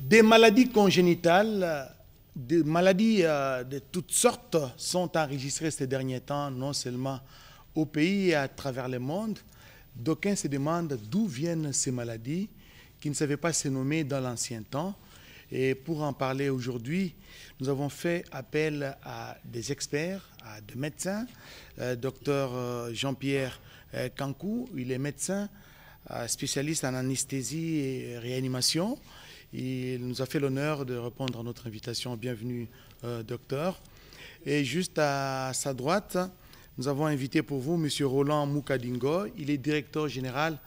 Des maladies congénitales, des maladies de toutes sortes sont enregistrées ces derniers temps, non seulement au pays et à travers le monde. D'aucuns se demandent d'où viennent ces maladies qui ne savaient pas se nommer dans l'ancien temps. Et pour en parler aujourd'hui, nous avons fait appel à des experts, à des médecins. Docteur Jean-Pierre Kankou, il est médecin, spécialiste en anesthésie et réanimation. Il nous a fait l'honneur de répondre à notre invitation. Bienvenue, docteur. Et juste à sa droite, nous avons invité pour vous M. Roland Moukadingo. Il est directeur général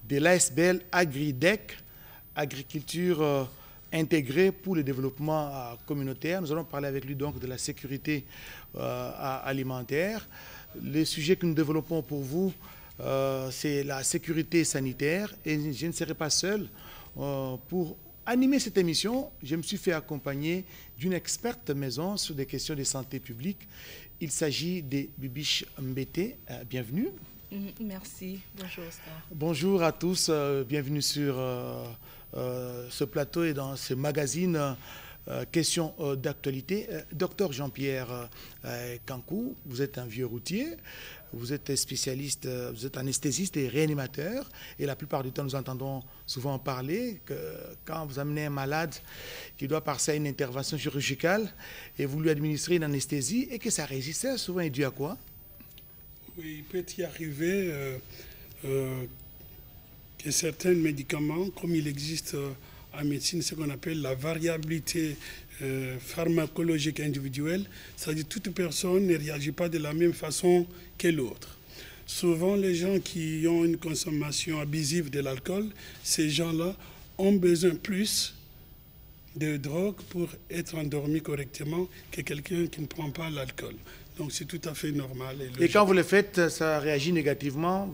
de l'ASBL Agridec, agriculture intégrée pour le développement communautaire. Nous allons parler avec lui donc de la sécurité alimentaire. Le sujet que nous développons pour vous, c'est la sécurité sanitaire. Et je ne serai pas seul pour animer cette émission. Je me suis fait accompagner d'une experte maison sur des questions de santé publique. Il s'agit de Bibiche Mbete. Bienvenue. Merci. Bonjour, Oscar. Bonjour à tous. Bienvenue sur ce plateau et dans ce magazine questions d'actualité. Docteur Jean-Pierre Kankou, vous êtes un vieux routier. Vous êtes spécialiste, vous êtes anesthésiste et réanimateur. Et la plupart du temps, nous entendons souvent parler que quand vous amenez un malade qui doit passer à une intervention chirurgicale et vous lui administrez une anesthésie et que ça résiste, souvent est dû à quoi? Oui, il peut y arriver que certains médicaments, comme il existe en médecine ce qu'on appelle la variabilité pharmacologique individuelle, c'est-à-dire que toute personne ne réagit pas de la même façon que l'autre. Souvent, les gens qui ont une consommation abusive de l'alcool, ces gens-là ont besoin plus de drogue pour être endormi correctement que quelqu'un qui ne prend pas l'alcool. Donc c'est tout à fait normal. Et quand vous le faites, ça réagit négativement,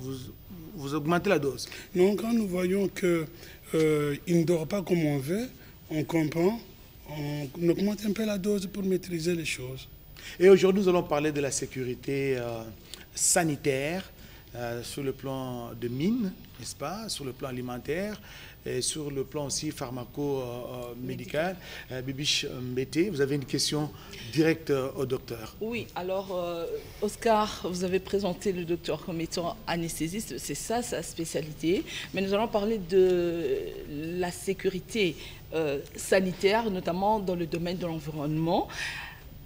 vous augmentez la dose? Non, quand nous voyons qu'il ne dort pas comme on veut, on comprend, on augmente un peu la dose pour maîtriser les choses. Et aujourd'hui, nous allons parler de la sécurité sanitaire sur le plan de mine, n'est-ce pas, sur le plan alimentaire et sur le plan aussi pharmaco-médical. Bibiche Mbete, vous avez une question directe au docteur. Oui, alors Oscar, vous avez présenté le docteur comme étant anesthésiste, c'est ça sa spécialité, mais nous allons parler de la sécurité sanitaire, notamment dans le domaine de l'environnement.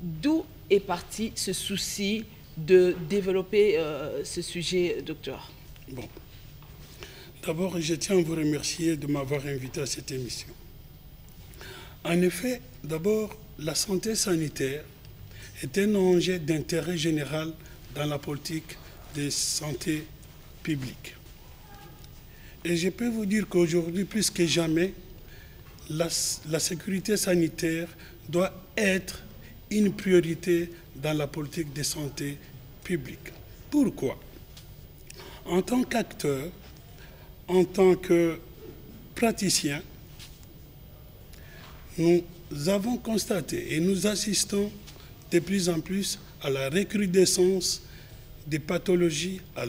D'où est parti ce souci de développer ce sujet, docteur? Bon. D'abord, je tiens à vous remercier de m'avoir invité à cette émission. En effet, d'abord, la santé sanitaire est un enjeu d'intérêt général dans la politique de santé publique. Et je peux vous dire qu'aujourd'hui, plus que jamais, la sécurité sanitaire doit être une priorité dans la politique de santé publique. Pourquoi? En tant qu'acteur, en tant que praticien, nous avons constaté et nous assistons de plus en plus à la recrudescence des pathologies, à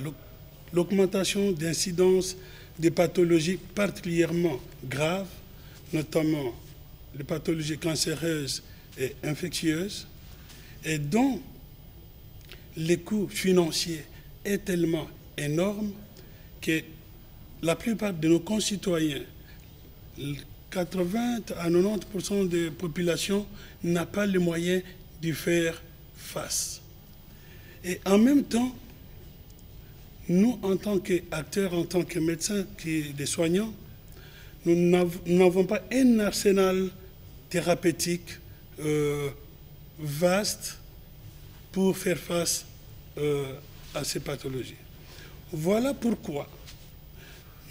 l'augmentation d'incidence des pathologies particulièrement graves, notamment les pathologies cancéreuses et infectieuses, et dont le coût financier est tellement énorme que la plupart de nos concitoyens, 80 à 90% de la population, n'a pas les moyens d'y faire face. Et en même temps, nous, en tant qu'acteurs, en tant que médecins, des soignants, nous n'avons pas un arsenal thérapeutique vaste pour faire face à ces pathologies. Voilà pourquoi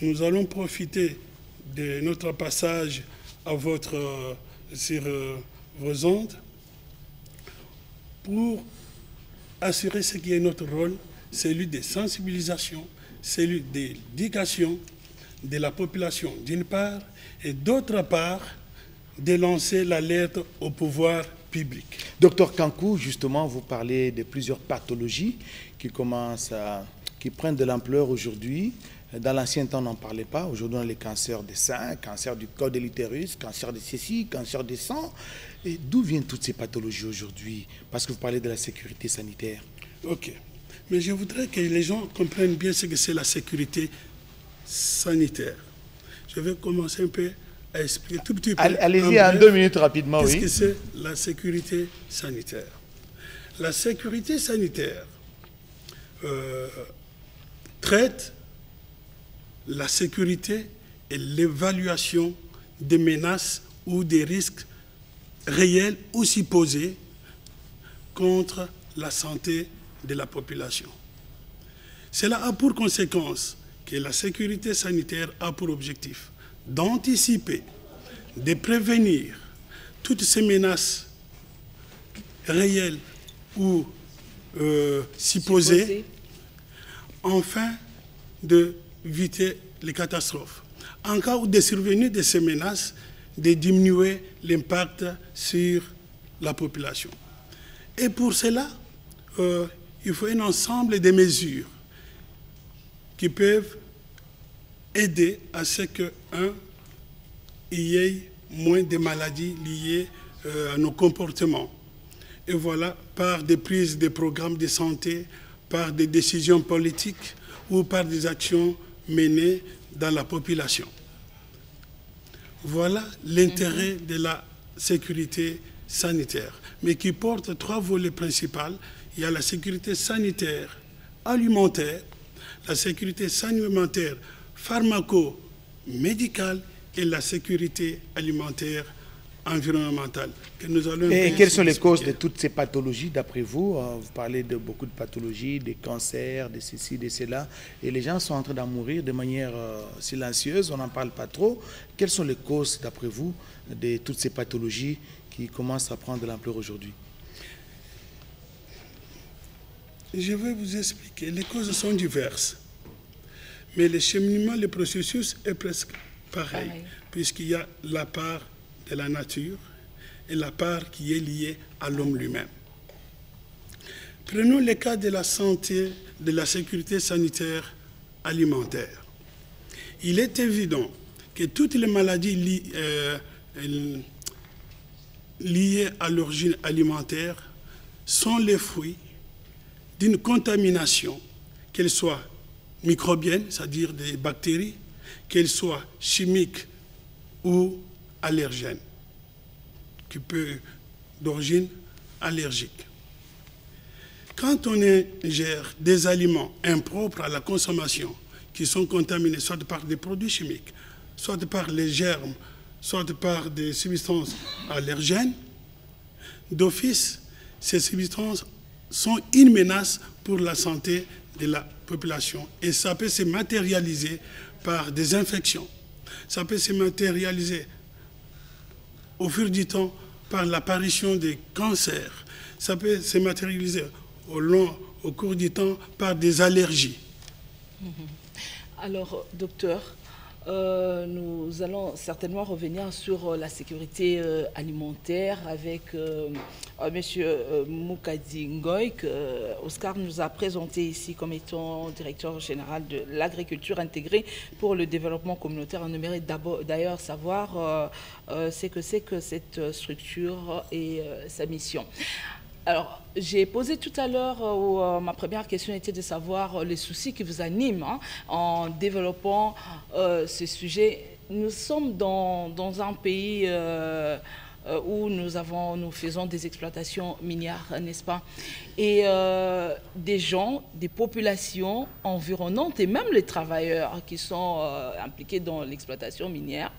nous allons profiter de notre passage à sur vos ondes pour assurer ce qui est notre rôle, celui de sensibilisation, celui d'éducation de la population d'une part, et d'autre part, de lancer l'alerte au pouvoir public. Docteur Kankou, justement, vous parlez de plusieurs pathologies qui prennent de l'ampleur aujourd'hui. Dans l'ancien temps, on n'en parlait pas. Aujourd'hui, on a les cancers des seins, cancer du col de l'utérus, cancer de ceci, cancer des sangs. Et d'où viennent toutes ces pathologies aujourd'hui? Parce que vous parlez de la sécurité sanitaire. Ok. Mais je voudrais que les gens comprennent bien ce que c'est la sécurité sanitaire. Je vais commencer un peu à expliquer tout petit peu. Allez-y en 2 minutes rapidement, oui. Qu'est-ce que c'est la sécurité sanitaire? La sécurité sanitaire traite la sécurité et l'évaluation des menaces ou des risques réels ou supposés contre la santé de la population. Cela a pour conséquence que la sécurité sanitaire a pour objectif d'anticiper, de prévenir toutes ces menaces réelles ou supposées, afin d'éviter les catastrophes. En cas de survenue de ces menaces, de diminuer l'impact sur la population. Et pour cela, il faut un ensemble de mesures qui peuvent aider à ce qu'il y ait moins de maladies liées à nos comportements. Et voilà, par des prises de programmes de santé, par des décisions politiques ou par des actions menées dans la population. Voilà l'intérêt de la sécurité sanitaire, mais qui porte 3 volets principaux. Il y a la sécurité sanitaire alimentaire, la sécurité sanitaire pharmaco-médicale et la sécurité alimentaire environnementale. Que nous allons et quelles sont les causes de toutes ces pathologies d'après vous? Vous parlez de beaucoup de pathologies, des cancers, de ceci, de cela, et les gens sont en train d'en mourir de manière silencieuse, on n'en parle pas trop. Quelles sont les causes d'après vous de toutes ces pathologies qui commencent à prendre de l'ampleur aujourd'hui? Je vais vous expliquer. Les causes sont diverses, mais le cheminement, le processus est presque pareil. Puisqu'il y a la part de la nature et la part qui est liée à l'homme lui-même. Prenons le cas de la santé, de la sécurité sanitaire alimentaire. Il est évident que toutes les maladies liées à l'origine alimentaire sont les fruits d'une contamination, qu'elle soit microbienne, c'est-à-dire des bactéries, qu'elle soit chimique ou allergène, qui peut d'origine allergique. Quand on ingère des aliments impropres à la consommation, qui sont contaminés soit par des produits chimiques, soit par les germes, soit par des substances allergènes, d'office, ces substances sont une menace pour la santé de la population. Et ça peut se matérialiser par des infections. Ça peut se matérialiser au fur du temps par l'apparition des cancers. Ça peut se matérialiser au cours du temps par des allergies. Alors, docteur, nous allons certainement revenir sur la sécurité alimentaire avec M. Moukadi Ngoy, que Oscar nous a présenté ici comme étant directeur général de l'agriculture intégrée pour le développement communautaire. On aimerait d'ailleurs savoir ce que c'est que cette structure et sa mission. Alors, j'ai posé tout à l'heure, ma première question était de savoir les soucis qui vous animent en développant ce sujet. Nous sommes dans un pays où nous faisons des exploitations minières, n'est-ce pas? Et des gens, des populations environnantes et même les travailleurs qui sont impliqués dans l'exploitation minière,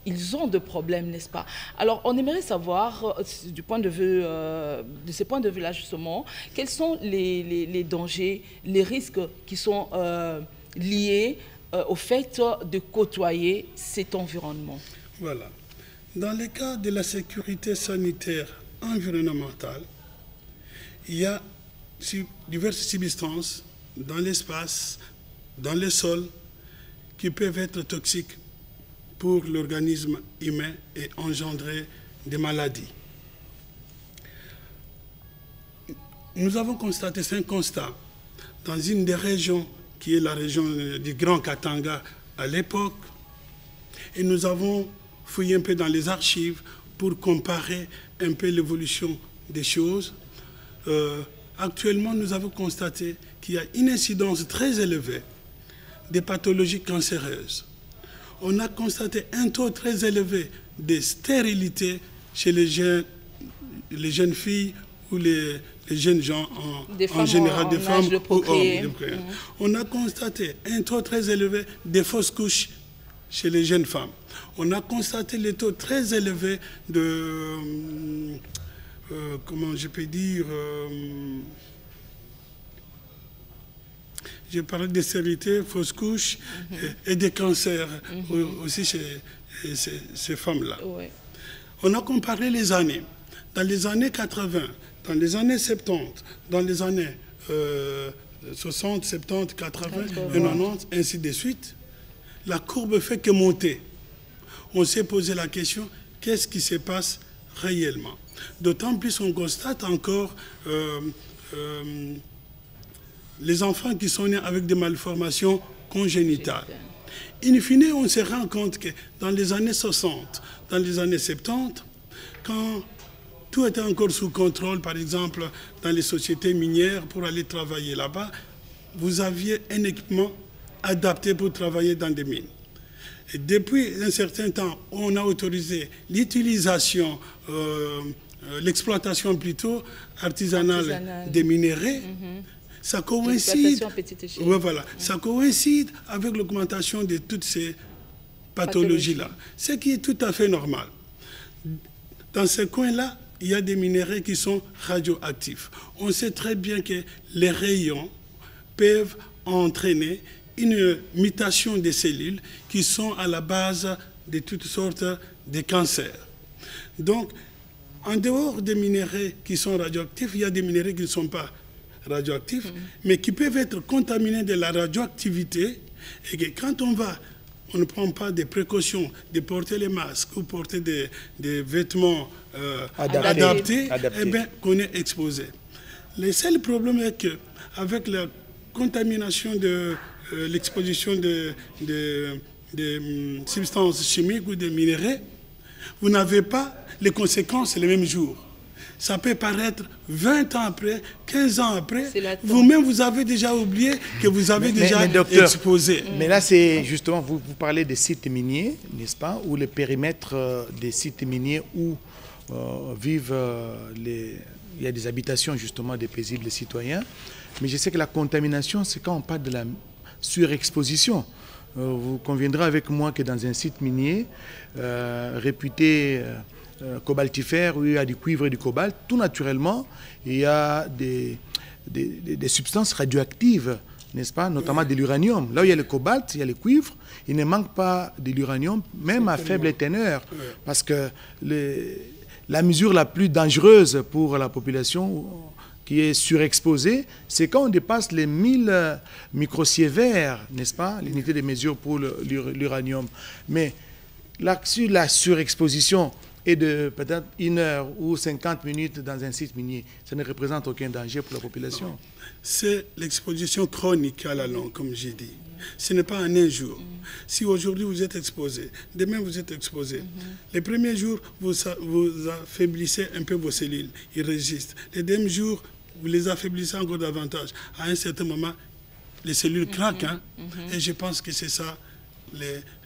ils ont de problèmes, n'est-ce pas? Alors, on aimerait savoir, de ce point de vue-là, justement, quels sont les dangers, les risques qui sont liés au fait de côtoyer cet environnement. Voilà. Dans le cas de la sécurité sanitaire environnementale, il y a diverses substances dans l'espace, dans le sol, qui peuvent être toxiques pour l'organisme humain et engendrer des maladies. Nous avons constaté, c'est un constat, dans une des régions qui est la région du Grand Katanga à l'époque. Et nous avons fouillé un peu dans les archives pour comparer un peu l'évolution des choses. Actuellement, nous avons constaté qu'il y a une incidence très élevée des pathologies cancéreuses. On a constaté un taux très élevé de stérilité chez les jeunes filles ou les jeunes gens en général, des femmes ou hommes. On a constaté un taux très élevé de fausses couches chez les jeunes femmes. On a constaté les taux très élevés de, comment je peux dire, je parlais de stérilité, fausses couches et des cancers aussi chez ces femmes-là. Ouais. On a comparé les années. Dans les années 80, dans les années 70, dans les années 60, 70, 80 et 90, ainsi de suite, la courbe fait que monter. On s'est posé la question, qu'est-ce qui se passe réellement? D'autant plus on constate encore les enfants qui sont nés avec des malformations congénitales. In fine, on se rend compte que dans les années 60, dans les années 70, quand tout était encore sous contrôle, par exemple, dans les sociétés minières, pour aller travailler là-bas, vous aviez un équipement adapté pour travailler dans des mines. Et depuis un certain temps, on a autorisé l'utilisation, l'exploitation plutôt artisanale des minerais. Ça coïncide, voilà, ça coïncide avec l'augmentation de toutes ces pathologies-là, ce qui est tout à fait normal. Dans ce coin-là, il y a des minéraux qui sont radioactifs. On sait très bien que les rayons peuvent entraîner une mutation des cellules qui sont à la base de toutes sortes de cancers. Donc, en dehors des minéraux qui sont radioactifs, il y a des minéraux qui ne sont pas radioactifs, mais qui peuvent être contaminés de la radioactivité, et que quand on ne prend pas des précautions de porter les masques ou porter des vêtements adaptés, eh bien, qu'on est exposé. Le seul problème est qu'avec la contamination de l'exposition de substances chimiques ou de minéraux, vous n'avez pas les conséquences les mêmes jours. Ça peut paraître 20 ans après, 15 ans après. Vous-même, vous avez déjà oublié que vous avez déjà docteur, exposé. Mais là, c'est justement, vous parlez des sites miniers, n'est-ce pas, ou le périmètre des sites miniers où vivent il y a des habitations justement des paisibles citoyens. Mais je sais que la contamination, c'est quand on parle de la surexposition. Vous conviendrez avec moi que dans un site minier réputé cobaltifère, où il y a du cuivre et du cobalt, tout naturellement, il y a des substances radioactives, n'est-ce pas, notamment de l'uranium. Là où il y a le cobalt, il y a le cuivre, il ne manque pas de l'uranium, même à faible teneur, parce que la mesure la plus dangereuse pour la population qui est surexposée, c'est quand on dépasse les 1000 microsieverts, n'est-ce pas, l'unité de mesure pour l'uranium. Mais là-dessus, la surexposition est de peut-être 1 heure ou 50 minutes dans un site minier. Ça ne représente aucun danger pour la population. C'est l'exposition chronique à la longue, comme j'ai dit. Ce n'est pas en un jour. Si aujourd'hui vous êtes exposé, demain vous êtes exposé. Les premiers jours, vous affaiblissez un peu vos cellules, ils résistent. Les deuxièmes jours, vous les affaiblissez encore davantage. À un certain moment, les cellules craquent. Et je pense que c'est ça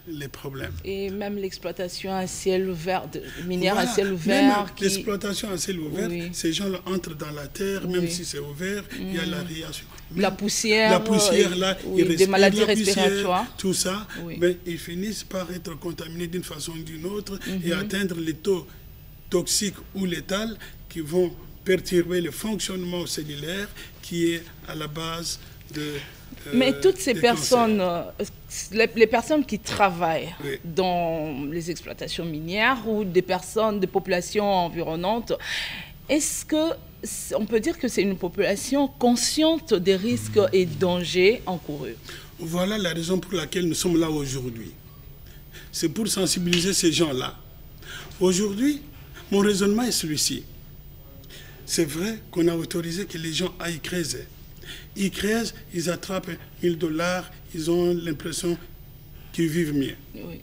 les problèmes. Et même l'exploitation à ciel ouvert, minière à ciel ouvert. L'exploitation à ciel ouvert, ces gens-là entrent dans la terre, même si c'est ouvert, il y a la réaction. La poussière là, des maladies respiratoires. Tout ça, mais ils finissent par être contaminés d'une façon ou d'une autre et atteindre les taux toxiques ou létals qui vont perturber le fonctionnement cellulaire qui est à la base de... Mais toutes ces personnes, les personnes qui travaillent dans les exploitations minières ou des personnes, des populations environnantes, est-ce qu'on peut dire que c'est une population consciente des risques et dangers encourus? Voilà la raison pour laquelle nous sommes là aujourd'hui. C'est pour sensibiliser ces gens-là. Aujourd'hui, mon raisonnement est celui-ci. C'est vrai qu'on a autorisé que les gens aillent creuser, ils creusent, ils attrapent 1000 $, ils ont l'impression qu'ils vivent mieux. Oui.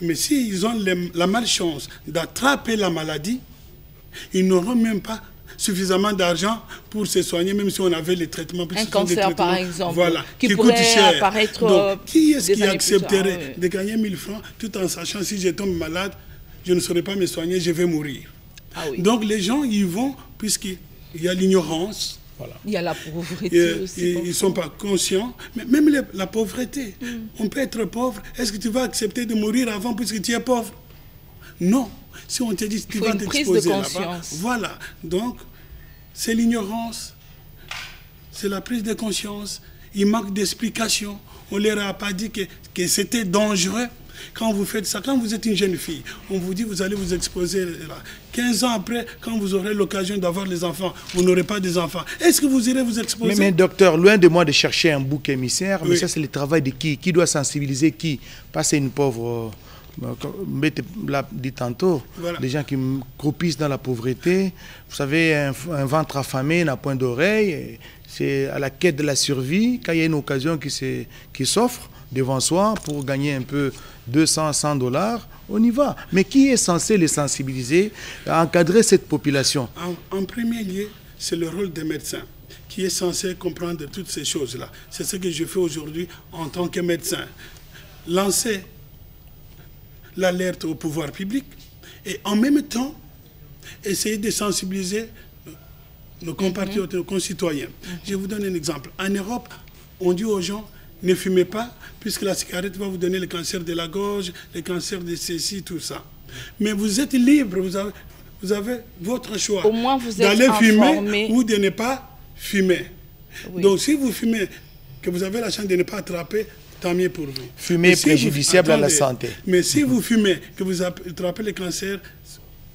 Mais s'ils ont la malchance d'attraper la maladie, ils n'auront même pas suffisamment d'argent pour se soigner, même si on avait les traitements. Un cancer, par exemple, voilà, qui coûte pourrait cher. apparaître. Donc, qui est-ce qui accepterait oui, de gagner 1000 francs tout en sachant si je tombe malade, je ne saurais pas me soigner, je vais mourir. Ah oui. Donc les gens y vont puisqu'il y a l'ignorance. Voilà. Il y a la pauvreté aussi. Ils ne sont pas conscients. Mais même la pauvreté, on peut être pauvre. Est-ce que tu vas accepter de mourir avant puisque tu es pauvre? Non. Si on te dit que tu vas t'exposer là-bas, voilà. Donc, c'est l'ignorance, c'est la prise de conscience. Il manque d'explication. On ne leur a pas dit que c'était dangereux. Quand vous faites ça, quand vous êtes une jeune fille, on vous dit vous allez vous exposer là. 15 ans après, quand vous aurez l'occasion d'avoir les enfants, vous n'aurez pas des enfants. Est-ce que vous irez vous exposer? Mais docteur, loin de moi de chercher un bouc émissaire, oui. Mais ça c'est le travail de qui? Qui doit sensibiliser qui? Pas c'est une pauvre... l'a dit tantôt, voilà. Les gens qui croupissent dans la pauvreté, vous savez, un ventre affamé n'a point d'oreille, c'est à la quête de la survie, quand il y a une occasion qui s'offre devant soi pour gagner un peu 200, 100 $, on y va. Mais qui est censé les sensibiliser, encadrer cette population? En premier lieu, c'est le rôle des médecins qui est censé comprendre toutes ces choses-là. C'est ce que je fais aujourd'hui en tant que médecin. Lancer l'alerte au pouvoir public et en même temps essayer de sensibiliser nos compatriotes, nos concitoyens. Je vous donne un exemple. En Europe, on dit aux gens ne fumez pas puisque la cigarette va vous donner le cancer de la gorge, le cancer de ceci, tout ça. Mais vous êtes libre, vous avez votre choix. Au moins vous êtes d'aller informé. Fumer ou de ne pas fumer. Oui. Donc si vous fumez, que vous avez la chance de ne pas attraper, tant mieux pour vous. Fumer est préjudiciable à la santé. Mais si vous fumez, que vous attrapez le cancer,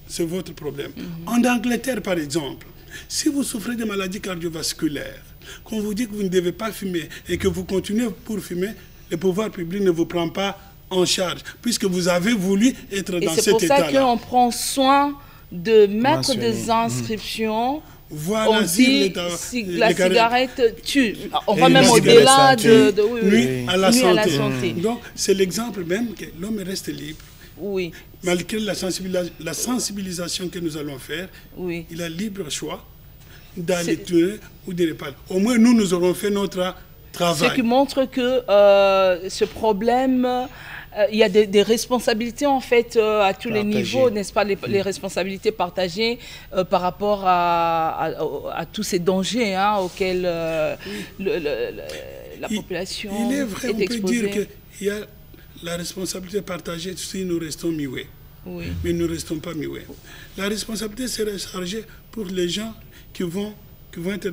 c'est votre problème. En Angleterre, par exemple, si vous souffrez de maladies cardiovasculaires, qu'on vous dit que vous ne devez pas fumer et que vous continuez pour fumer, le pouvoir public ne vous prend pas en charge, puisque vous avez voulu être dans cet état-là. Et c'est pour ça qu'on prend soin de mettre des inscriptions. Voilà, on dit la cigarette tue. On va même au-delà de nuit à la santé. Donc, c'est l'exemple même que l'homme reste libre. Oui. Malgré la sensibilisation que nous allons faire, oui. Il a libre choix d'aller tuer ou de ne pas. Au moins, nous aurons fait notre travail. Ce qui montre que ce problème... il y a des responsabilités en fait à tous les niveaux, n'est-ce pas, les responsabilités partagées par rapport à tous ces dangers auxquels la population il est vrai, est on peut exposée. dire qu'il y a la responsabilité partagée si nous restons muets. Oui. Mais nous ne restons pas muets. La responsabilité sera chargée pour les gens qui vont être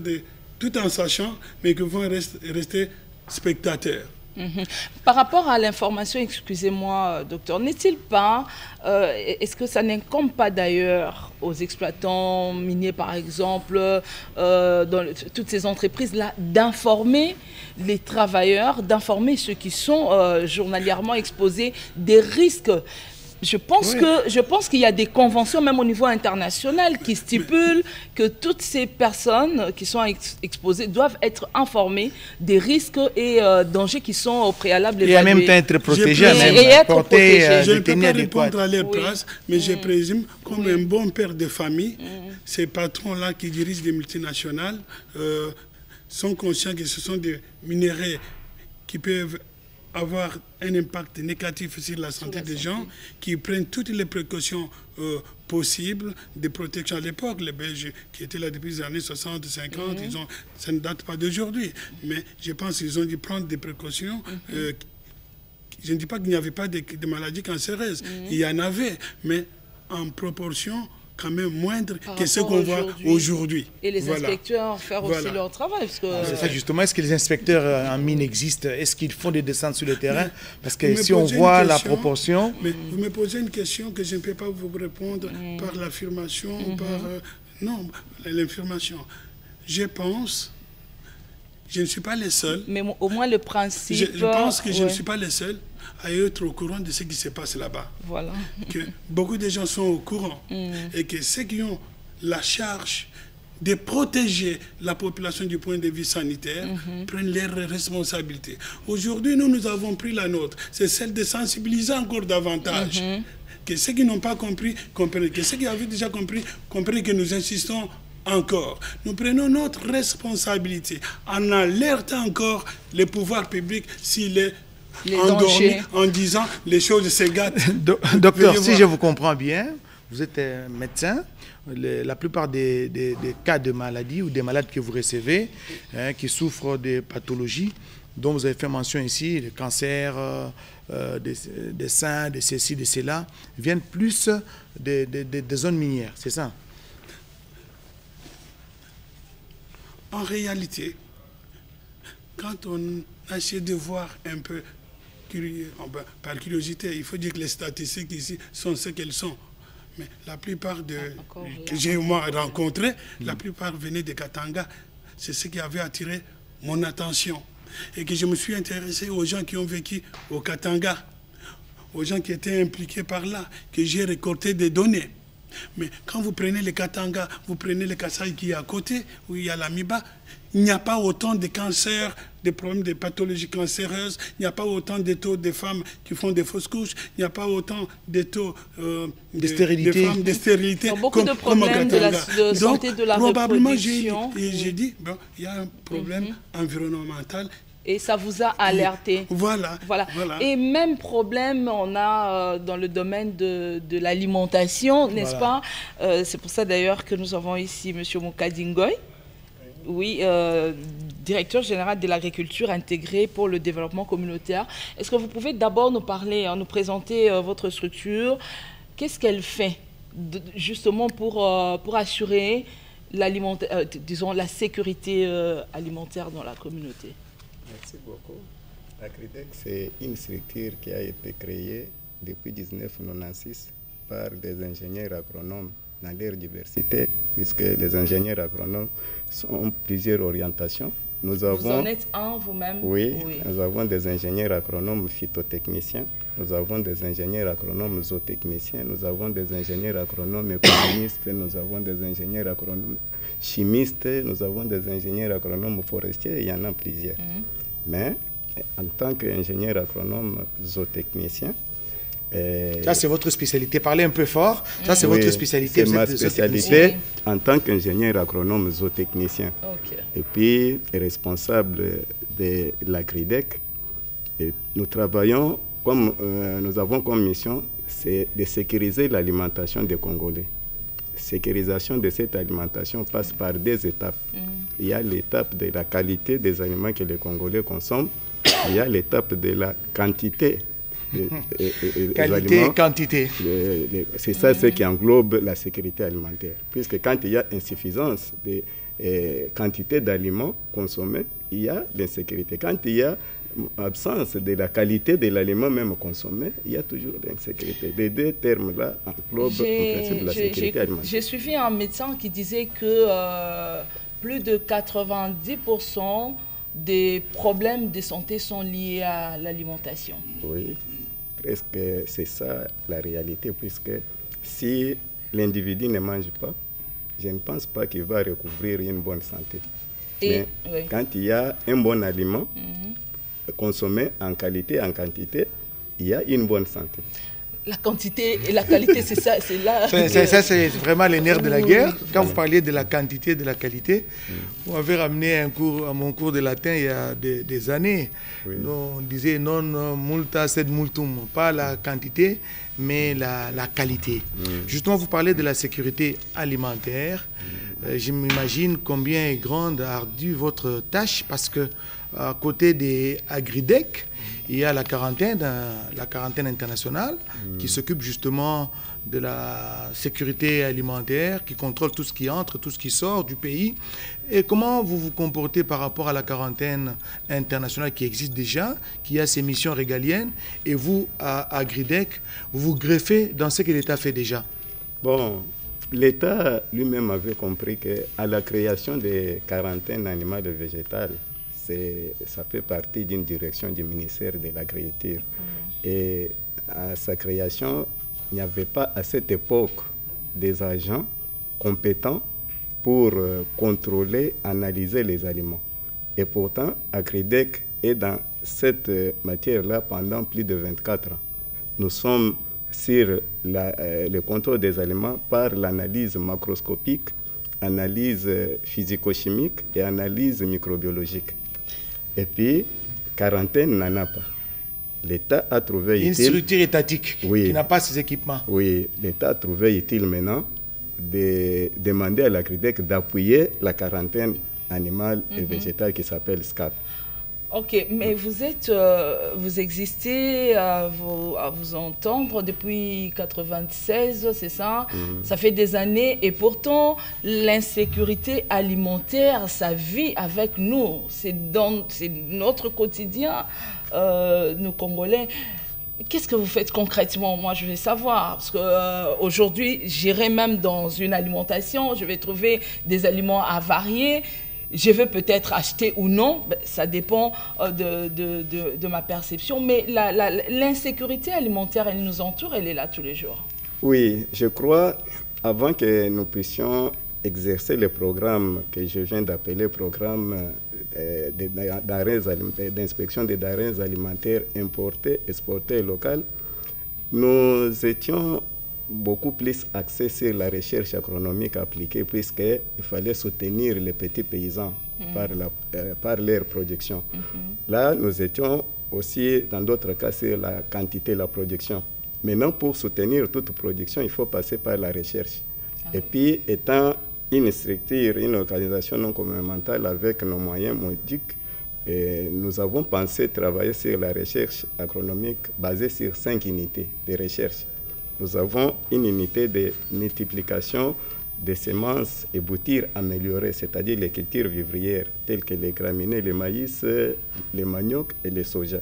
tout en sachant, mais qui vont rester spectateurs. Par rapport à l'information, excusez-moi, docteur, n'est-il pas, est-ce que ça n'incombe pas d'ailleurs aux exploitants miniers, par exemple, dans toutes ces entreprises-là, d'informer les travailleurs, d'informer ceux qui sont journalièrement exposés des risques? Je pense qu'il y a des conventions, même au niveau international, qui stipulent que toutes ces personnes qui sont exposées doivent être informées des risques et dangers qui sont au préalable évalués. Et en même temps être protégées. Je ne peux pas répondre à leur place, mais je présume, comme un bon père de famille, ces patrons-là qui dirigent des multinationales sont conscients que ce sont des minéraux qui peuvent avoir un impact négatif sur la santé des gens, qui prennent toutes les précautions possibles de protection. À l'époque, les Belges qui étaient là depuis les années 60, 50, ça ne date pas d'aujourd'hui, mais je pense qu'ils ont dû prendre des précautions. Je ne dis pas qu'il n'y avait pas de maladies cancéreuses, il y en avait, mais en proportion quand même moindre que ce qu'on voit aujourd'hui. Et les inspecteurs faire aussi leur travail. C'est ça justement, est-ce que les inspecteurs en mine existent? Est-ce qu'ils font des descentes sur le terrain? Parce que si on voit la proportion... Mais vous me posez une question que je ne peux pas vous répondre par l'affirmation, non, l'affirmation. Je pense... Je ne suis pas le seul. Mais au moins le principe... Je pense que je ne suis pas le seul à être au courant de ce qui se passe là-bas. Voilà. Que beaucoup de gens sont au courant et que ceux qui ont la charge de protéger la population du point de vue sanitaire, prennent leurs responsabilités. Aujourd'hui, nous avons pris la nôtre. C'est celle de sensibiliser encore davantage. Que ceux qui n'ont pas compris, comprennent. Que ceux qui avaient déjà compris, comprennent que nous insistons encore. Nous prenons notre responsabilité en alertant encore les pouvoirs publics s'il est endormi en disant les choses se gâtent. Docteur, si je vous comprends bien, vous êtes médecin. La plupart des cas de maladie ou des malades que vous recevez, qui souffrent de pathologies, dont vous avez fait mention ici, le cancer, des seins, de ceci, de cela, viennent plus des zones minières, c'est ça? En réalité, quand on essaie de voir un peu, par curiosité, il faut dire que les statistiques ici sont ce qu'elles sont. Mais la plupart que j'ai moi rencontrés, la plupart venaient de Katanga. C'est ce qui avait attiré mon attention. Et que je me suis intéressé aux gens qui ont vécu au Katanga, aux gens qui étaient impliqués par là, que j'ai récolté des données. Mais quand vous prenez le Katanga, vous prenez le Kasaï qui est à côté, où il y a l'Amiba, il n'y a pas autant de cancers, de problèmes de pathologies cancéreuses, il n'y a pas autant de taux de femmes qui font des fausses couches, il n'y a pas autant de taux de femmes de stérilité. Beaucoup de problèmes de santé de la probablement, reproduction. j'ai dit, bon, il y a un problème environnemental. Et ça vous a alerté. Voilà. Et même problème, on a dans le domaine de l'alimentation, n'est-ce pas? C'est pour ça d'ailleurs que nous avons ici M. Mukadingoy, oui, directeur général de l'agriculture intégrée pour le développement communautaire. Est-ce que vous pouvez d'abord nous parler, nous présenter votre structure? Qu'est-ce qu'elle fait justement pour assurer disons, la sécurité alimentaire dans la communauté? Merci beaucoup. L'Agridec, c'est une structure qui a été créée depuis 1996 par des ingénieurs agronomes dans leur diversité, puisque les ingénieurs agronomes ont plusieurs orientations. Vous en êtes un vous-même? Oui, nous avons des ingénieurs agronomes phytotechniciens, nous avons des ingénieurs agronomes zootechniciens, nous avons des ingénieurs agronomes économistes, nous avons des ingénieurs agronomes chimistes, nous avons des ingénieurs agronomes forestiers, il y en a plusieurs. Mais en tant qu'ingénieur agronome zootechnicien, ça c'est votre spécialité, parlez un peu fort, ça c'est votre spécialité. C'est ma spécialité en tant qu'ingénieur agronome zootechnicien. Et puis responsable de l'Agridec. Nous travaillons, comme nous avons comme mission, c'est de sécuriser l'alimentation des Congolais. Sécurisation de cette alimentation passe par des étapes. Il y a l'étape de la qualité des aliments que les Congolais consomment. Il y a l'étape de la quantité. Qualité et quantité. C'est ça ce qui englobe la sécurité alimentaire. Puisque quand il y a insuffisance de quantité d'aliments consommés, il y a l'insécurité. Quand il y a absence de la qualité de l'aliment même consommé, il y a toujours l'insécurité. Les deux termes-là englobent en principe la sécurité alimentaire. J'ai suivi un médecin qui disait que plus de 90% des problèmes de santé sont liés à l'alimentation. Oui, presque c'est ça la réalité, puisque si l'individu ne mange pas, je ne pense pas qu'il va recouvrir une bonne santé. Mais quand il y a un bon aliment, consommé en qualité, en quantité, il y a une bonne santé. La quantité et la qualité, c'est ça, c'est là. Ça, c'est vraiment les nerfs de la guerre. Quand vous parliez de la quantité et de la qualité, vous m'avez ramené à mon cours de latin il y a des années. On disait non multa sed multum, pas la quantité, mais la qualité. Justement, vous parlez de la sécurité alimentaire. Je m'imagine combien est grande, ardue votre tâche, parce que à côté des Agridec, il y a la quarantaine internationale qui s'occupe justement de la sécurité alimentaire, qui contrôle tout ce qui entre, tout ce qui sort du pays. Et comment vous vous comportez par rapport à la quarantaine internationale qui existe déjà, qui a ses missions régaliennes, et vous, à Agridec, vous vous greffez dans ce que l'État fait déjà? Bon, l'État lui-même avait compris qu'à la création des quarantaines animales et végétales, ça fait partie d'une direction du ministère de l'Agriculture. Et à sa création, il n'y avait pas à cette époque des agents compétents pour contrôler, analyser les aliments. Et pourtant, Agridec est dans cette matière-là pendant plus de 24 ans. Nous sommes sur le contrôle des aliments par l'analyse macroscopique, analyse physico-chimique et analyse microbiologique. Et puis, quarantaine n'en a pas. L'État a trouvé utile... Une structure étatique qui n'a pas ces équipements. Oui, l'État a trouvé utile maintenant de demander à l'Agridec d'appuyer la quarantaine animale et végétale qui s'appelle SCAP. Ok, mais vous existez à vous entendre depuis 1996, c'est ça? Ça fait des années et pourtant l'insécurité alimentaire, ça vit avec nous. C'est notre quotidien, nous Congolais. Qu'est-ce que vous faites concrètement? Moi, je vais savoir. Parce qu'aujourd'hui, j'irai même dans une alimentation, je vais trouver des aliments avariés. Je vais peut-être acheter ou non, ça dépend de ma perception, mais l'insécurité alimentaire, elle nous entoure, elle est là tous les jours. Oui, je crois, avant que nous puissions exercer le programme que je viens d'appeler programme d'inspection des denrées alimentaires importées, exportées et locales, nous étions beaucoup plus axé sur la recherche agronomique appliquée, puisqu'il fallait soutenir les petits paysans par leur production. Là, nous étions aussi, dans d'autres cas, sur la quantité, la production. Maintenant, pour soutenir toute production, il faut passer par la recherche. Et puis, étant une structure, une organisation non gouvernementale avec nos moyens modiques, nous avons pensé travailler sur la recherche agronomique basée sur 5 unités de recherche. Nous avons une unité de multiplication des semences et boutures améliorées, c'est-à-dire les cultures vivrières, telles que les graminées, le maïs, les maniocs et les soja.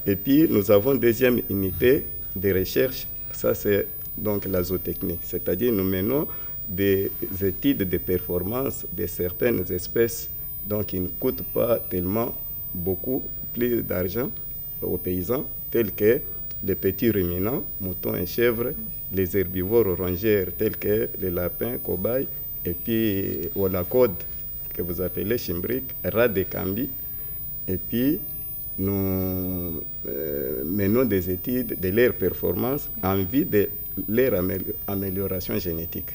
Et puis, nous avons une deuxième unité de recherche, ça c'est donc la zootechnie, c'est-à-dire nous menons des études de performance de certaines espèces, donc qui ne coûtent pas tellement beaucoup plus d'argent aux paysans, tels que les petits ruminants, moutons et chèvres, les herbivores rongeurs tels que les lapins, cobayes, et puis Olacode, que vous appelez chimbrique, rat de Cambi. Et puis, nous menons des études de leur performance en vue de leur amélioration génétique.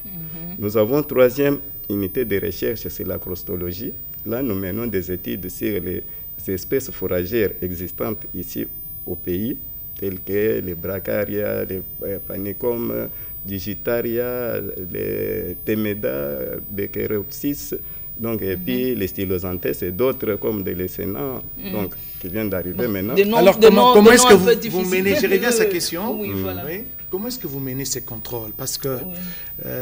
Nous avons une troisième unité de recherche, c'est la crostologie. Là, nous menons des études sur les espèces fourragères existantes ici au pays, tels que les bracaria, les panicum, digitaria, les temeda, becheropsis, donc, et puis les stylosanthes et d'autres comme des lécénants, donc, qui viennent d'arriver maintenant. Alors, comment est-ce que vous menez, je reviens à cette question, voilà. Comment est-ce que vous menez ces contrôles? Parce que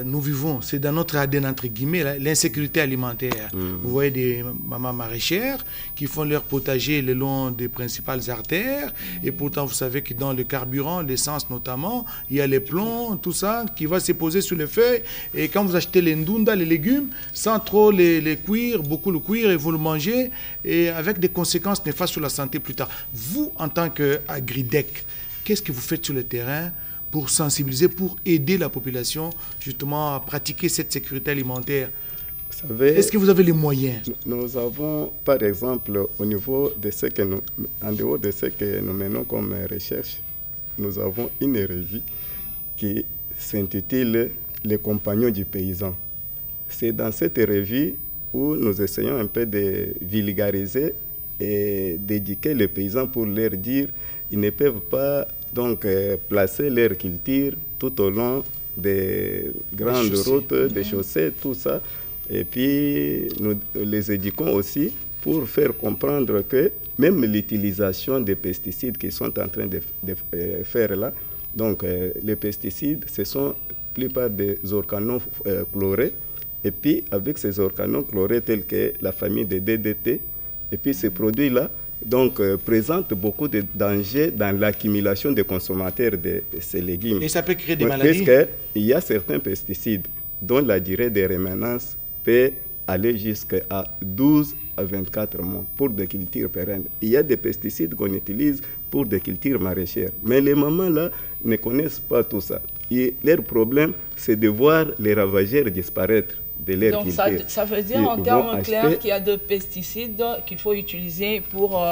nous vivons, c'est dans notre ADN, entre guillemets, l'insécurité alimentaire. Vous voyez des mamans maraîchères qui font leur potager le long des principales artères, et pourtant vous savez que dans le carburant, l'essence notamment, il y a les plombs, tout ça, qui va se poser sur les feuilles, et quand vous achetez les ndunda, les légumes, sans trop les cuire, beaucoup le cuire, et vous le mangez, et avec des conséquences néfastes sur la santé plus tard. Vous, en tant qu'Agridec, qu'est-ce que vous faites sur le terrain pour sensibiliser, pour aider la population justement à pratiquer cette sécurité alimentaire? Est-ce que vous avez les moyens? Nous avons, par exemple, au niveau de ce que nous, en dehors de ce que nous menons comme recherche, nous avons une revue qui s'intitule Les compagnons du paysan. C'est dans cette revue où nous essayons un peu de vulgariser et d'éduquer les paysans pour leur dire qu'ils ne peuvent pas donc placer leur culture tout au long des grandes routes, des chaussées, tout ça. Et puis nous les éduquons aussi pour faire comprendre que même l'utilisation des pesticides qu'ils sont en train de faire là, donc les pesticides, ce sont la plupart des organos chlorés. Et puis avec ces organos chlorés tels que la famille des DDT, et puis ces produits-là, donc, présente beaucoup de dangers dans l'accumulation des consommateurs de ces légumes. Et ça peut créer des maladies? Puisqu'il y a certains pesticides dont la durée de rémanence peut aller jusqu'à 12 à 24 mois pour des cultures pérennes. Il y a des pesticides qu'on utilise pour des cultures maraîchères. Mais les mamans-là ne connaissent pas tout ça. Et leur problème, c'est de voir les ravageurs disparaître. de l'air qu'ils tirent. Donc ça veut dire en termes clairs qu'il y a de pesticides qu'il faut utiliser pour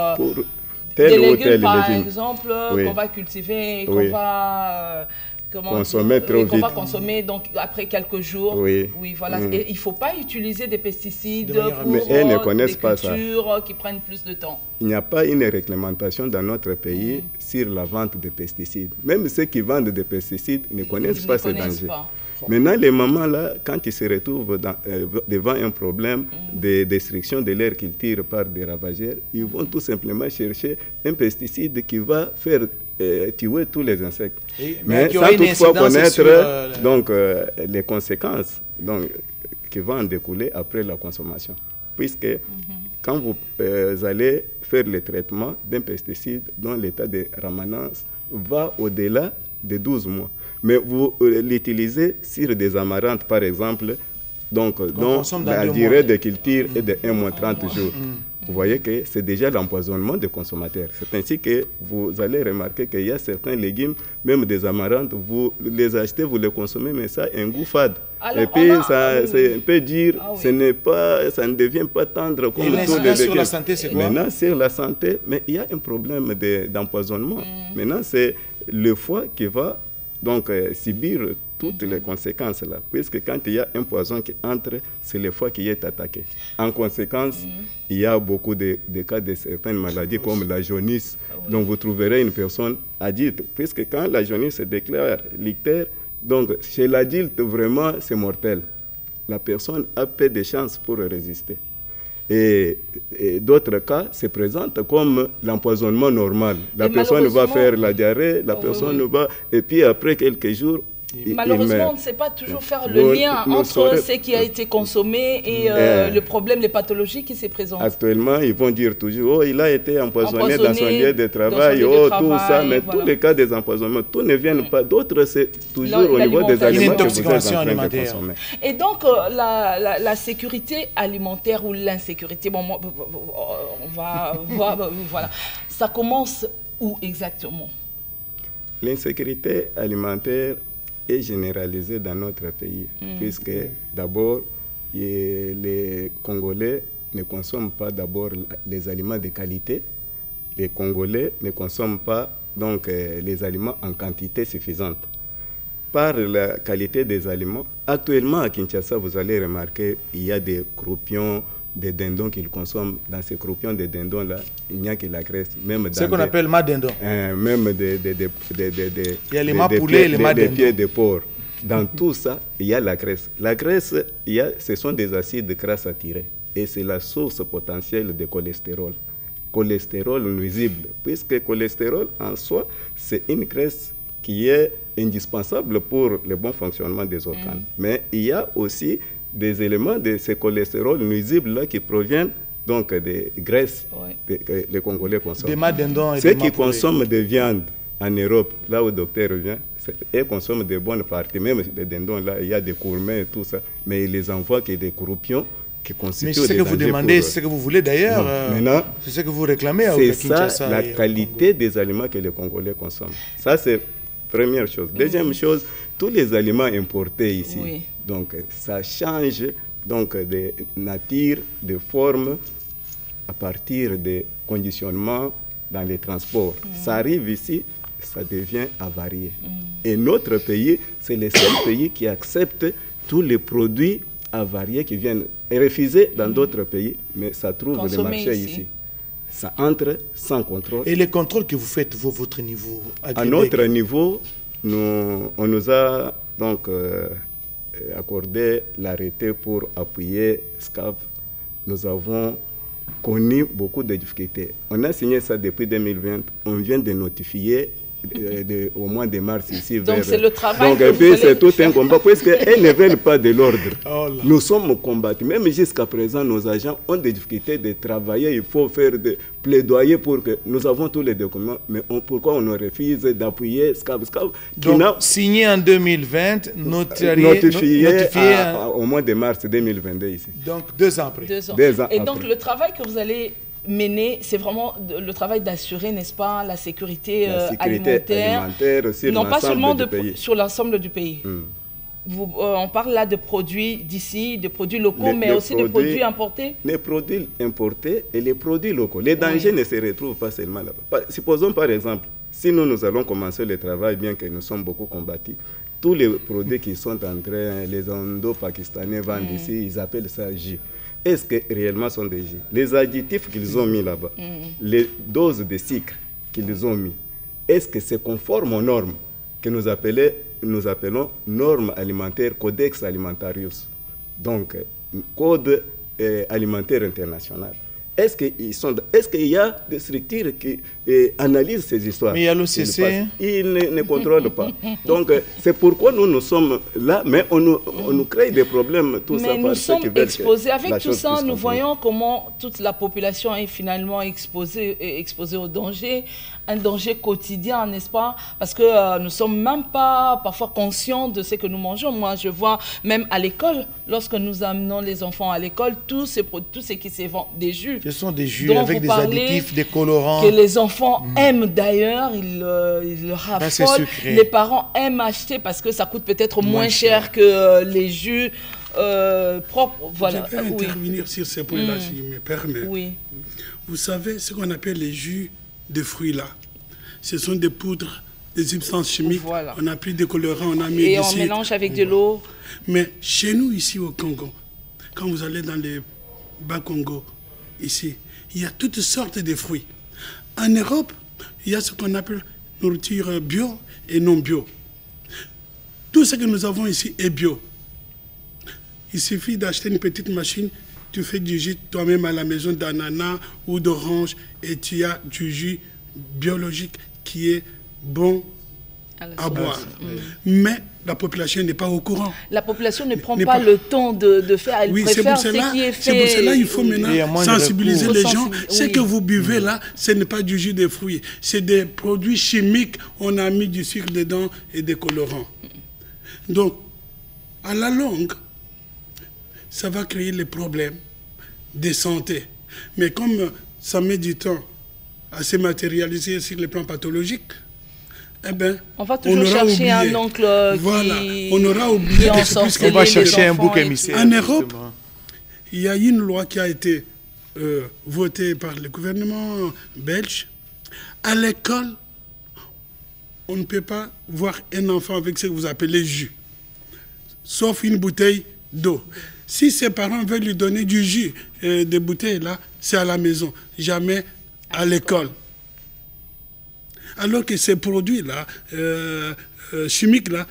des légumes par exemple qu'on va cultiver, qu'on va consommer trop vite. Qu'on va consommer donc après quelques jours. Oui, voilà. Et il ne faut pas utiliser des pesticides pour mais elles ne connaissent pas cultures qui prennent plus de temps. Il n'y a pas une réglementation dans notre pays sur la vente de pesticides. Même ceux qui vendent des pesticides ne connaissent pas ces dangers. Maintenant, les mamans, là, quand ils se retrouvent devant un problème de destruction de l'air qu'ils tirent par des ravageurs, ils vont tout simplement chercher un pesticide qui va faire tuer tous les insectes. Mais sans toutefois connaître les conséquences qui vont en découler après la consommation. Puisque quand vous allez faire le traitement d'un pesticide dont l'état de rémanence va au-delà de 12 mois, mais vous l'utilisez sur des amarantes, par exemple, dont la durée de culture est de 1 mois 30 jours. Vous voyez que c'est déjà l'empoisonnement des consommateurs. C'est ainsi que vous allez remarquer qu'il y a certains légumes, même des amarantes, vous les achetez, vous les consommez, mais ça a un goût fade. Et puis, c'est un peu dire, ça ne devient pas tendre comme tous les légumes. Sur la santé, c'est quoi? Maintenant, sur la santé, mais il y a un problème d'empoisonnement. Maintenant, c'est le foie qui va donc subir toutes les conséquences là, puisque quand il y a un poison qui entre, c'est le foie qui est attaqué. En conséquence, il y a beaucoup de cas de certaines maladies comme la jaunisse, dont vous trouverez une personne adulte, puisque quand la jaunisse se déclare lictère, donc chez l'adulte, vraiment, c'est mortel. La personne a peu de chances pour résister. Et d'autres cas se présentent comme l'empoisonnement normal. La personne va faire la diarrhée, la personne va... Et puis après quelques jours, malheureusement, on ne sait pas toujours faire le lien entre ce qui a été consommé et le problème, les pathologies qui se présentent. Actuellement, ils vont dire toujours, oh, il a été empoisonné dans son lieu de travail, oh, tout ça, mais tous les cas des empoisonnements, tout ne viennent pas. D'autres, c'est toujours au niveau des aliments que vous êtes en train de consommer. Et donc, la sécurité alimentaire ou l'insécurité, bon, on va voir, voilà, ça commence où exactement? L'insécurité alimentaire est généralisée dans notre pays, puisque d'abord, les Congolais ne consomment pas d'abord les aliments de qualité. Les Congolais ne consomment pas donc, les aliments en quantité suffisante. Par la qualité des aliments, actuellement à Kinshasa, vous allez remarquer qu'il y a des croupions, des dindons qu'ils consomment. Dans ces croupions de dindons-là, il n'y a que la graisse. C'est ce qu'on appelle madindon. Même des il y a les mapoulés et les madindons. Pieds de porc. Dans tout ça, il y a la graisse. La graisse, ce sont des acides gras saturés. Et c'est la source potentielle de cholestérol. Cholestérol nuisible. Puisque le cholestérol, en soi, c'est une graisse qui est indispensable pour le bon fonctionnement des organes. Mais il y a aussi des éléments de ce cholestérol nuisible-là qui proviennent donc des graisses que les Congolais consomment. Des madindons et ceux qui consomment des viandes en Europe, là où le docteur revient, ils consomment de bonnes parties, même des dindons, là, il y a des courmets et tout ça, mais ils les envoient que des croupions qui constituent des dangers. Mais c'est ce que vous demandez, c'est ce que vous voulez d'ailleurs, c'est ce que vous réclamez à Kinshasa. C'est ça, la qualité des aliments que les Congolais consomment. Ça, c'est première chose. Deuxième chose, tous les aliments importés ici, donc ça change donc, de nature, de forme, à partir des conditionnements dans les transports. Ça arrive ici, ça devient avarié. Et notre pays, c'est le seul pays qui accepte tous les produits avariés qui viennent refusés dans d'autres pays, mais ça trouve le marché ici. Ça entre sans contrôle. Et les contrôles que vous faites, votre niveau à notre niveau, on nous a donc accordé l'arrêté pour appuyer SCAV. Nous avons connu beaucoup de difficultés. On a signé ça depuis 2020. On vient de notifier au mois de mars ici. Donc c'est le travail. Donc, et puis c'est tout un combat, parce qu'elles ne veulent pas de l'ordre. Nous sommes combattus. Même jusqu'à présent, nos agents ont des difficultés de travailler. Il faut faire des plaidoyers pour que nous avons tous les documents. Mais pourquoi on nous refuse d'appuyer SCAV? Donc, signé en 2020, notifié au mois de mars 2022 ici. Donc 2 ans après. 2 ans. Et donc le travail que vous allez mener, c'est vraiment le travail d'assurer, n'est-ce pas, la sécurité alimentaire sur non pas seulement sur l'ensemble du pays. on parle là de produits d'ici, de produits locaux, mais aussi de produits importés. Les produits importés et les produits locaux. Les dangers ne se retrouvent pas seulement là-bas. Supposons par exemple, si nous allons commencer le travail, bien que nous sommes beaucoup combattus, tous les produits qui sont en train, les Indo-Pakistanais vendent ici, ils appellent ça jus. Est-ce que réellement sont des jus? Les additifs qu'ils ont mis là-bas, les doses de sucre qu'ils ont mis, est-ce que c'est conforme aux normes que nous appelons normes alimentaires, codex alimentarius, donc code alimentaire international? Est-ce qu'il y a des structures qui analysent ces histoires? Mais il y a l'OCC. Ils ne contrôlent pas. Donc, c'est pourquoi nous sommes là, mais on nous crée des problèmes, tout ça. Mais nous sommes exposés. Avec tout ça, nous voyons comment toute la population est finalement exposée au danger, un danger quotidien, n'est-ce pas? Parce que nous ne sommes même pas parfois conscients de ce que nous mangeons. Moi, je vois même à l'école, lorsque nous amenons les enfants à l'école, tout ce qui se vend, des jus. Ce sont des jus avec des additifs, des colorants. Que les enfants aiment d'ailleurs, ils le raffolent. Les parents aiment acheter parce que ça coûte peut-être moins cher que les jus propres. Voilà. Je peux intervenir sur ces points-là, si je me permets. Oui. Vous savez, ce qu'on appelle les jus de fruits là, ce sont des poudres, des substances chimiques. Voilà. On a pris des colorants, on a mis et on mélange avec de l'eau. Mais chez nous, ici au Congo, quand vous allez dans les Bas-Congo, ici, il y a toutes sortes de fruits. En Europe, il y a ce qu'on appelle nourriture bio et non bio. Tout ce que nous avons ici est bio. Il suffit d'acheter une petite machine, tu fais du jus toi-même à la maison d'ananas ou d'orange et tu as du jus biologique qui est bon à boire. Mais la population n'est pas au courant. La population ne prend pas le temps de faire. Elle préfère ce qui est fait. C'est pour cela qu'il faut maintenant sensibiliser les gens. Ce que vous buvez là, ce n'est pas du jus de fruits. C'est des produits chimiques. On a mis du sucre dedans et des colorants. Donc, à la longue, ça va créer les problèmes de santé. Mais comme ça met du temps à se matérialiser sur le plan pathologique, eh ben, on va toujours chercher un oncle on aura oublié on va chercher un bouc émissaire. En Europe, il y a une loi qui a été votée par le gouvernement belge. À l'école, on ne peut pas voir un enfant avec ce que vous appelez jus, sauf une bouteille d'eau. Si ses parents veulent lui donner du jus, des bouteilles là, c'est à la maison, jamais à l'école. Alors que ces produits-là, chimiques-là,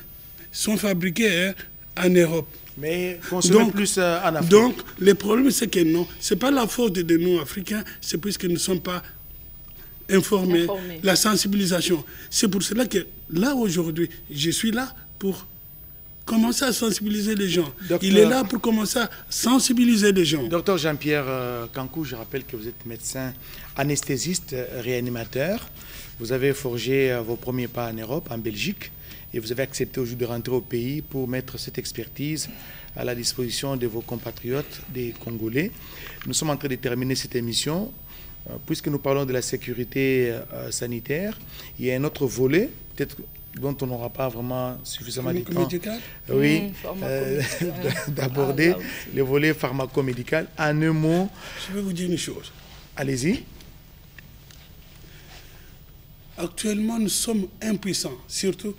sont fabriqués en Europe. Mais consommés plus en Afrique. Donc, le problème, c'est que non, ce n'est pas la faute de nous, Africains, c'est puisque nous ne sommes pas informés. La sensibilisation. C'est pour cela que, là, aujourd'hui, je suis là pour commencer à sensibiliser les gens. Il est là pour commencer à sensibiliser les gens. Docteur Jean-Pierre Kankou, je rappelle que vous êtes médecin anesthésiste, réanimateur. Vous avez forgé vos premiers pas en Europe, en Belgique, et vous avez accepté aujourd'hui de rentrer au pays pour mettre cette expertise à la disposition de vos compatriotes, des Congolais. Nous sommes en train de terminer cette émission. Puisque nous parlons de la sécurité sanitaire, il y a un autre volet, peut-être dont on n'aura pas vraiment suffisamment de temps d'aborder, le volet pharmacomédical. En un mot... Je vais vous dire une chose. Allez-y. Actuellement, nous sommes impuissants, surtout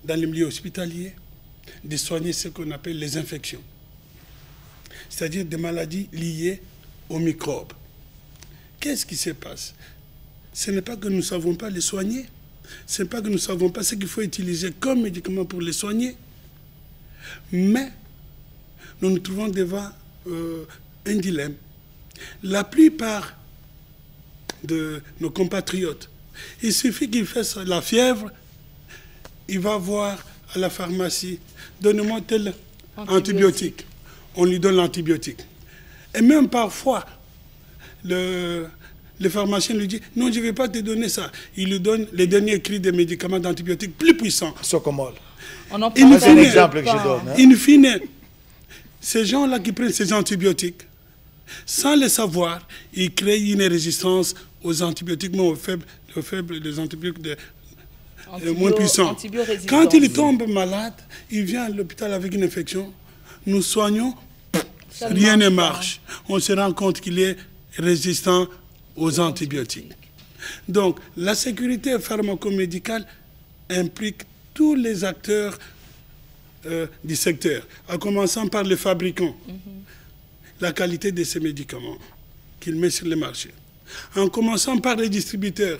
dans les milieux hospitaliers, de soigner ce qu'on appelle les infections, c'est-à-dire des maladies liées aux microbes. Qu'est-ce qui se passe? Ce n'est pas que nous ne savons pas les soigner, ce n'est pas que nous ne savons pas ce qu'il faut utiliser comme médicament pour les soigner, mais nous nous trouvons devant un dilemme. La plupart de nos compatriotes, il suffit qu'ils fassent la fièvre, il va voir à la pharmacie, donnez-moi tel antibiotique. On lui donne l'antibiotique. Et même parfois, le pharmacien lui dit, non, je ne vais pas te donner ça. Il lui donne les derniers cris des médicaments d'antibiotiques plus puissants. Socomol. On en parle. C'est un exemple que je donne. Hein? In fine, ces gens-là qui prennent ces antibiotiques, sans le savoir, ils créent une résistance aux antibiotiques, mais aux faibles des antibiotiques moins puissant. Quand il tombe malade, il vient à l'hôpital avec une infection, nous soignons, rien ne marche. On se rend compte qu'il est résistant aux antibiotiques. Donc, la sécurité pharmacomédicale implique tous les acteurs du secteur, en commençant par les fabricants, la qualité de ces médicaments qu'ils mettent sur le marché, en commençant par les distributeurs,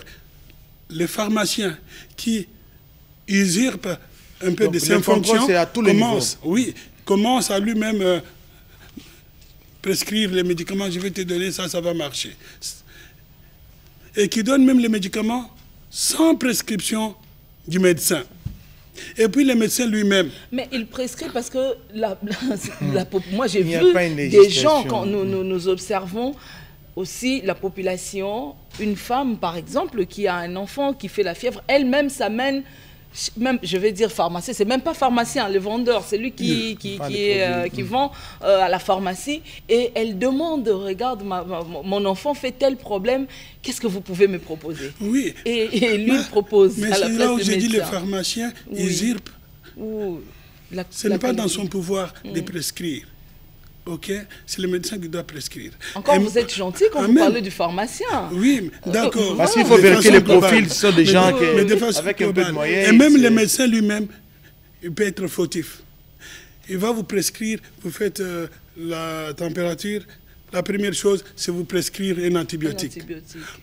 les pharmaciens qui usurpent un peu de ses fonctions, commencent à lui-même prescrire les médicaments, je vais te donner ça, ça va marcher. Et qui donne même les médicaments sans prescription du médecin. Et puis le médecin lui-même. Mais il prescrit parce que moi j'ai vu des gens, quand nous observons aussi la population, une femme par exemple qui a un enfant qui fait la fièvre, elle-même s'amène, même, je vais dire pharmacien, c'est même pas pharmacien, le vendeur, c'est lui qui vend à la pharmacie, et elle demande, regarde, mon enfant fait tel problème, qu'est-ce que vous pouvez me proposer? Oui. Et lui propose mais à la place là où du j'ai dit médecin. les pharmaciens, usurpent. Ce n'est pas dans son pouvoir de prescrire. Ok, c'est le médecin qui doit prescrire. Encore, vous êtes gentil quand vous parlez du pharmacien. Oui, d'accord. Parce qu'il faut vérifier les profils, ce sont des gens qui, avec un peu de moyens. Et même le médecin lui-même, il peut être fautif. Il va vous prescrire, vous faites la température. La première chose, c'est vous prescrire un antibiotique.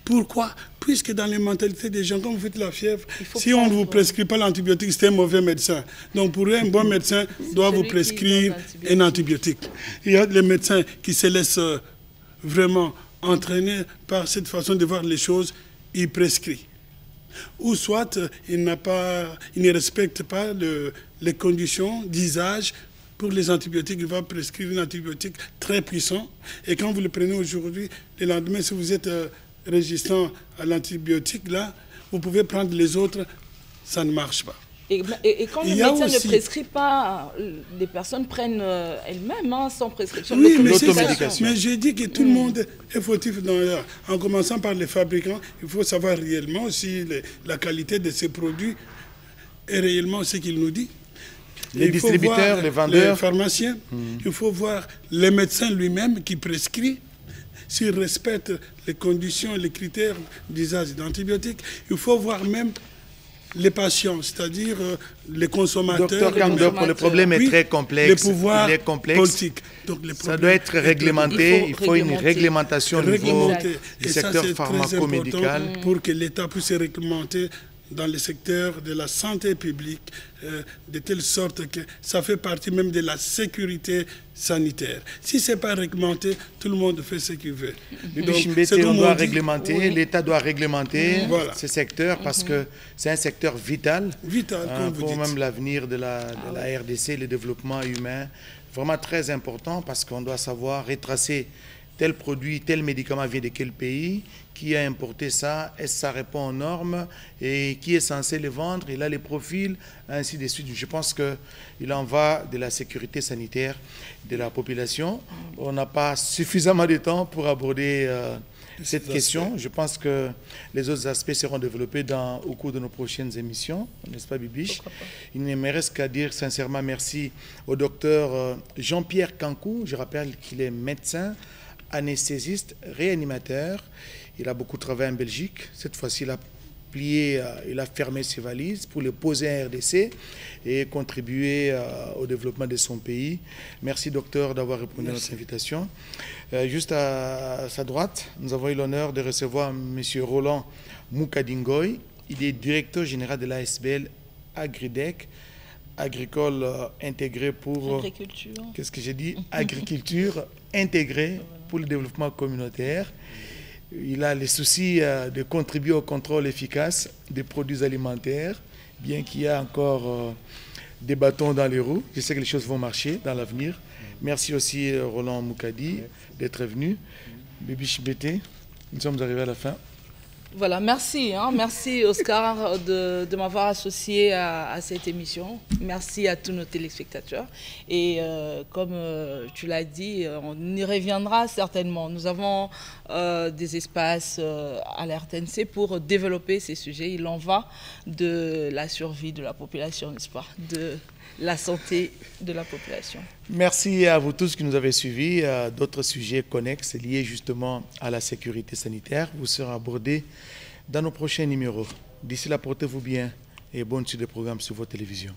Pourquoi? Puisque dans les mentalités des gens, quand vous faites la fièvre, si on ne vous prescrit pas l'antibiotique, c'est un mauvais médecin. Donc pour un bon médecin, doit vous prescrire un antibiotique. Il y a des médecins qui se laissent vraiment entraîner par cette façon de voir les choses, ils prescrivent. Ou soit, il ne respecte pas les conditions d'usage. Pour les antibiotiques, il va prescrire un antibiotique très puissant. Et quand vous le prenez aujourd'hui, le lendemain, si vous êtes résistant à l'antibiotique, là, vous pouvez prendre les autres, ça ne marche pas. Et quand le médecin ne prescrit pas, les personnes prennent elles-mêmes sans prescription. Oui, mais je dis que tout le monde est fautif en commençant par les fabricants. Il faut savoir réellement si la qualité de ces produits est réellement ce qu'il nous dit. Les distributeurs, les vendeurs, les pharmaciens. Il faut voir les médecins lui-même qui prescrit, s'ils respectent les conditions et les critères d'usage d'antibiotiques. Il faut voir même les patients, c'est-à-dire les consommateurs. Docteur Kangdok, le problème est très complexe. Les pouvoirs politiques. Donc, ça doit être réglementé. Il faut une réglementation au niveau du secteur pharmacomédical. Pour que l'État puisse réglementer dans le secteur de la santé publique, de telle sorte que ça fait partie même de la sécurité sanitaire. Si ce n'est pas réglementé, tout le monde fait ce qu'il veut. On doit réglementer, l'État doit réglementer ce secteur parce que c'est un secteur vital, pour même l'avenir de la RDC, le développement humain. Vraiment très important parce qu'on doit savoir retracer tel produit, tel médicament vient de quel pays, qui a importé ça, est-ce que ça répond aux normes et qui est censé le vendre, il a les profils, ainsi de suite. Je pense qu'il en va de la sécurité sanitaire de la population. On n'a pas suffisamment de temps pour aborder cette question. Je pense que les autres aspects seront développés au cours de nos prochaines émissions, n'est-ce pas Bibiche? Il ne me reste qu'à dire sincèrement merci au docteur Jean-Pierre Kankou. Je rappelle qu'il est médecin, anesthésiste, réanimateur. Il a beaucoup travaillé en Belgique. Cette fois-ci, il a fermé ses valises pour les poser en RDC et contribuer au développement de son pays. Merci, docteur, d'avoir répondu à notre invitation. Juste à sa droite, nous avons eu l'honneur de recevoir M. Roland Moukadingoy. Il est directeur général de l'ASBL Agridec, agricole intégré pour... Agriculture. Qu'est-ce que j'ai dit? Agriculture intégrée pour le développement communautaire. Il a les soucis de contribuer au contrôle efficace des produits alimentaires, bien qu'il y ait encore des bâtons dans les roues. Je sais que les choses vont marcher dans l'avenir. Merci aussi Roland Moukadi d'être venu. Bibiche Bété, nous sommes arrivés à la fin. Voilà, merci. Merci Oscar de m'avoir associé à cette émission. Merci à tous nos téléspectateurs. Et comme tu l'as dit, on y reviendra certainement. Nous avons des espaces à l'RTNC pour développer ces sujets. Il en va de la survie de la population, n'est-ce pas, de la santé de la population. Merci à vous tous qui nous avez suivis. D'autres sujets connexes liés justement à la sécurité sanitaire vous seront abordés dans nos prochains numéros. D'ici là, portez-vous bien et bonne suite de programmes sur vos télévisions.